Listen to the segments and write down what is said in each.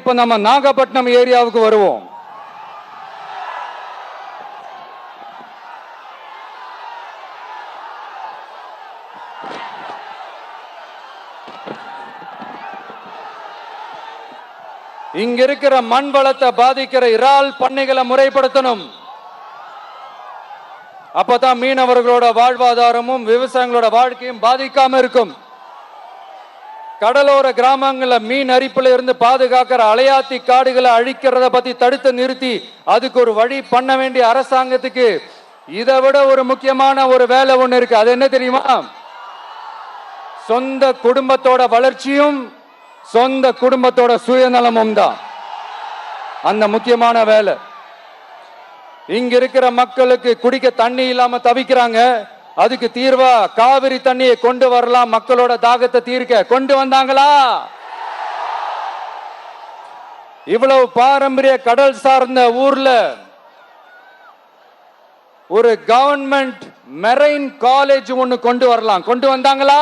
இப்ப நம்ம நாகப்பட்டினம் ஏரியாவுக்கு வருவோம். இங்க இருக்கிற மண் வளத்தை பாதிக்கிற இறால் பண்ணைகளை முறைப்படுத்தணும். அப்பதான் மீனவர்களோட வாழ்வாதாரமும் விவசாயிகளோட வாழ்க்கையும் பாதிக்காம இருக்கும். கடலோர கிராமங்கள்ல மீன் அரிப்புல இருந்து பாதுகாக்கிற அலையாத்தி காடுகளை அழிக்கிறத பத்தி தடுத்து நிறுத்தி அதுக்கு ஒரு வழி பண்ண வேண்டிய அரசாங்கத்துக்கு இதை விட ஒரு முக்கியமான ஒரு வேலை ஒண்ணு இருக்கு. அது என்ன தெரியுமா? சொந்த குடும்பத்தோட வளர்ச்சியும் சொந்த குடும்பத்தோட சுயநலமும் தான் அந்த முக்கியமான வேலை. இங்க இருக்கிற மக்களுக்கு குடிக்க தண்ணி இல்லாம தவிக்கிறாங்க. அதுக்கு தீர்வா காவிரி தண்ணியை கொண்டு வரலாம். மக்களோட தாகத்தை தீர்க்க கொண்டு வந்தாங்களா? இவ்வளவு பாரம்பரிய கடல் சார்ந்த ஊர்ல ஒரு கவர்மெண்ட் மெரைன் காலேஜ் ஒன்னு கொண்டு வரலாம். கொண்டு வந்தாங்களா?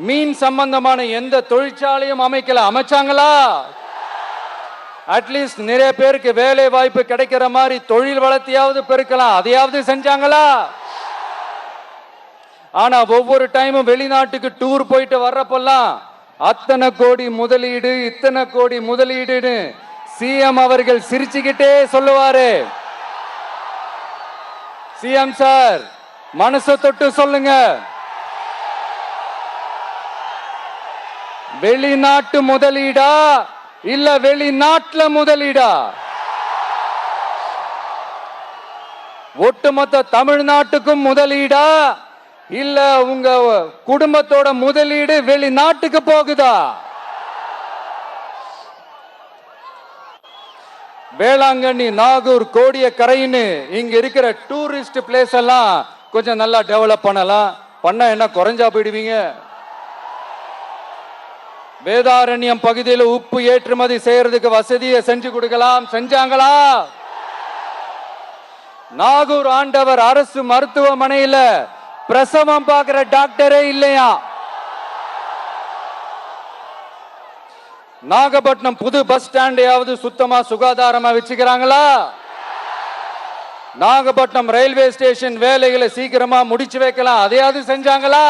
மீன் சம்பந்தமான எந்த தொழிற்சாலையும் அமைக்கல. அமைச்சாங்களா? அட்லீஸ்ட் நிறைய பேருக்கு வேலை வாய்ப்பு கிடைக்கிற மாதிரி தொழில் வளர்த்தியாவது பெருக்கலாம். அதையாவது செஞ்சாங்களா? ஆனா ஒவ்வொரு டைமும் வெளிநாட்டுக்கு டூர் போயிட்டு வர்றப்பெல்லாம் அத்தனை கோடி முதலீடு இத்தனை கோடி முதலீடுன்னு சிஎம் அவர்கள் சிரிச்சுக்கிட்டே சொல்லுவாரு. சிஎம் சார் மனசை தொட்டு சொல்லுங்க, வெளிநாட்டு முதலீடா இல்ல வெளிநாட்டுல முதலீடா? ஒட்டுமொத்த தமிழ்நாட்டுக்கும் முதலீடா இல்ல உங்க குடும்பத்தோட முதலீடு வெளிநாட்டுக்கு போகுதா? வேளாங்கண்ணி, நாகூர், கோடியக்கரைன்னு இங்க இருக்கிற டூரிஸ்ட் பிளேஸ் எல்லாம் கொஞ்சம் நல்லா டெவலப் பண்ணலாம். பண்ண என்ன குறைஞ்சா போயிடுவீங்க? வேதாரண்யம் பகுதியில் உப்பு ஏற்றுமதி செய்யறதுக்கு வசதியை செஞ்சு கொடுக்கலாம். செஞ்சாங்களா? நாகூர் ஆண்டவர் அரசு மருத்துவமனையில பிரசவம் பார்க்கிற டாக்டரே இல்லையா? நாகப்பட்டினம் புது பஸ் ஸ்டாண்டையாவது சுத்தமா சுகாதாரமா வச்சுக்கிறாங்களா? நாகப்பட்டினம் ரயில்வே ஸ்டேஷன் வேலைகளை சீக்கிரமா முடிச்சு வைக்கலாம். அதையாவது செஞ்சாங்களா?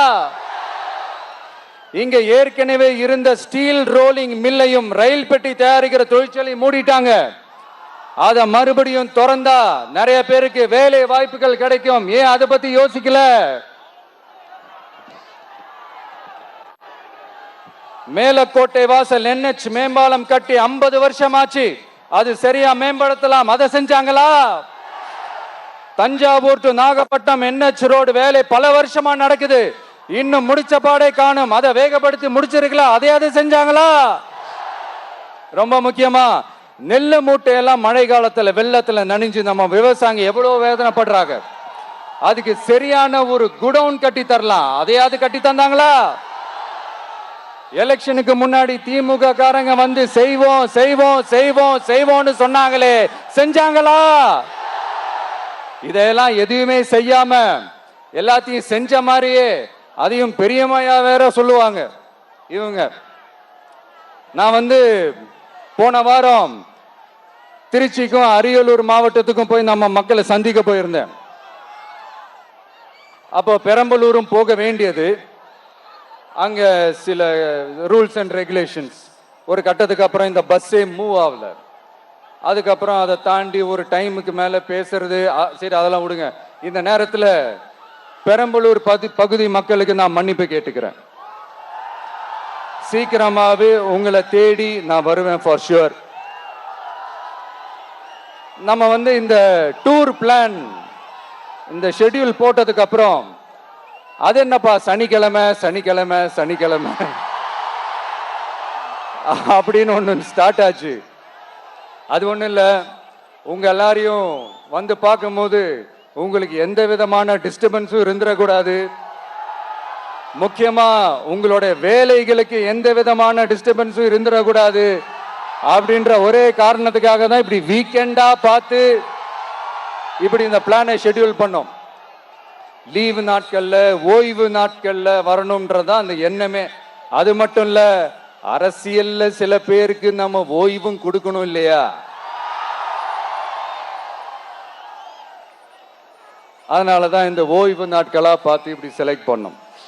இங்க ஏற்கனவே இருந்த ஸ்டீல் ரோலிங் மில்லையும் ரயில் பெட்டி தயாரிக்கிற தொழிற்சாலை மூடிட்டாங்க. அத மறுபடியும் திறந்தா நிறைய பேருக்கு வேலை வாய்ப்புகள் கிடைக்கும். ஏன் அதை பத்தி யோசிக்கல? மேலக்கோட்டை வாசல் NH மேம்பாலம் கட்டி 50 வருஷம் ஆச்சு. அது சரியா மேம்படுத்தலாம். அதை செஞ்சாங்களா? Thanjavur to Nagapattinam NH road வேலை பல வருஷமா நடக்குது. இன்னும் முடிச்ச பாடே காணும். அதை வேகப்படுத்தி முடிச்சிருக்கலாம். அதையாவது செஞ்சாங்களா? ரொம்ப முக்கியமா நெல்லு மூட்டையெல்லாம் மழை காலத்துல வெள்ளத்துல நனைஞ்சு நம்ம விவசாயிங்க எவ்வளவு வேதனைப்படுறாங்க. அதுக்கு சரியான ஒரு குடவுன் கட்டி தரலாம். அதையாவது கட்டி தந்தாங்களா? எலெக்ஷனுக்கு முன்னாடி திமுக காரங்க வந்து செய்வோம் செய்வோம் செய்வோம் செய்வோம்னு சொன்னாங்களே, செஞ்சாங்களா? இதெல்லாம் எதுவுமே செய்யாம எல்லாத்தையும் செஞ்ச மாதிரியே அதையும் பெரியமையா வேற சொல்லுவாங்க இவங்க. நான் வந்து போன வாரம் திருச்சிக்கும் அரியலூர் மாவட்டத்துக்கும் போய் நம்ம மக்களை சந்திக்க போயிருந்தேன். அப்போ பெரம்பலூரும் போக வேண்டியது. அங்க சில ரூல்ஸ் அண்ட் ரெகுலேஷன்ஸ் ஒரு கட்டத்துக்கு அப்புறம் இந்த பஸ்ஸே மூவ் ஆகல. அதுக்கப்புறம் அதை தாண்டி ஒரு டைமுக்கு மேல பேசுறது, சரி அதெல்லாம் விடுங்க. இந்த நேரத்தில் பெரம்பலூர் பகுதி மக்களுக்கு நான் மன்னிப்பு கேட்டுக்கிறேன். சீக்கிரமாவே உங்களை தேடி நான் வருவேன் ஃபார் ஷுவர். நம்ம வந்து இந்த டூர் பிளான் இந்த ஷெட்யூல் போட்டதுக்கு அப்புறம் அது என்னப்பா சனிக்கிழமை சனிக்கிழமை சனிக்கிழமை அப்படின்னு ஒன்று ஸ்டார்ட் ஆச்சு. அது ஒன்றும் இல்லை, உங்க எல்லாரையும் வந்து பார்க்கும்போது உங்களுக்கு எந்த விதமான டிஸ்டர்பன்ஸும் இருந்துடக்கூடாது. முக்கியமா உங்களுடைய வேலைகளுக்கு எந்த விதமான டிஸ்டர்பன்ஸும் இருந்துடக்கூடாது அப்படின்ற ஒரே காரணத்துக்காக தான் இப்படி வீக்கெண்டா பார்த்து இப்படி இந்த பிளானை ஷெட்யூல் பண்ணோம். லீவு நாட்கள்ல ஓய்வு நாட்கள்ல வரணும்ன்றதான் அந்த எண்ணமே. அது மட்டும் இல்ல, அரசியல்ல சில பேருக்கு நம்ம ஓய்வும் கொடுக்கணும் இல்லையா? அதனாலதான் இந்த ஓய்வு நாட்களா பார்த்து இப்படி செலக்ட் பண்ணோம்.